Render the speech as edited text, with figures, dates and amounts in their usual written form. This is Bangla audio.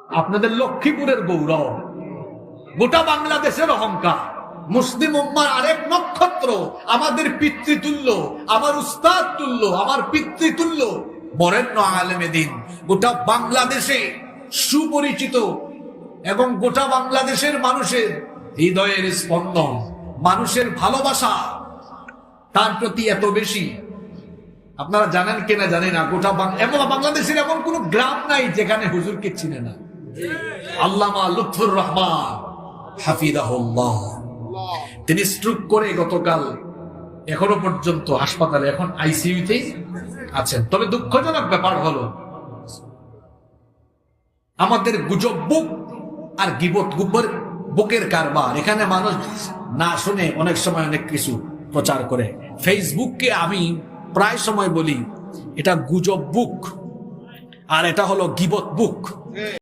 আপনাদের লক্ষ্মীপুরের গৌরব, গোটা বাংলাদেশের অহংকার, মুসলিম উম্মার আরেক নক্ষত্র, আমাদের পিতৃতুল্য, আমার উস্তাদ তুল্য, আমার পিতৃতুল্য বরেণ্য আলেমে দ্বীন, গোটা বাংলাদেশে সুপরিচিত এবং গোটা বাংলাদেশের মানুষের হৃদয়ের স্পন্দন, মানুষের ভালোবাসা তার প্রতি এত বেশি। আপনারা জানেন কিনা জানি না, গোটা বাংলাদেশের এমন কোন গ্রাম নাই যেখানে হুজুরকে চিনে না। আল্লামা লুৎফুর রহমান হাফিজাহুল্লাহ, তিনি স্ট্রোক করে গতকাল এখনো পর্যন্ত হাসপাতালে, এখন আইসিইউতে আছেন। তবে দুঃখজনক ব্যাপার হলো আমাদের গুজব বুক আর গিবত বুকের কারবার, এখানে মানুষ না শুনে অনেক সময় অনেক কিছু প্রচার করে। ফেসবুককে আমি প্রায় সময় বলি এটা গুজব বুক আর এটা হলো গিবত বুক।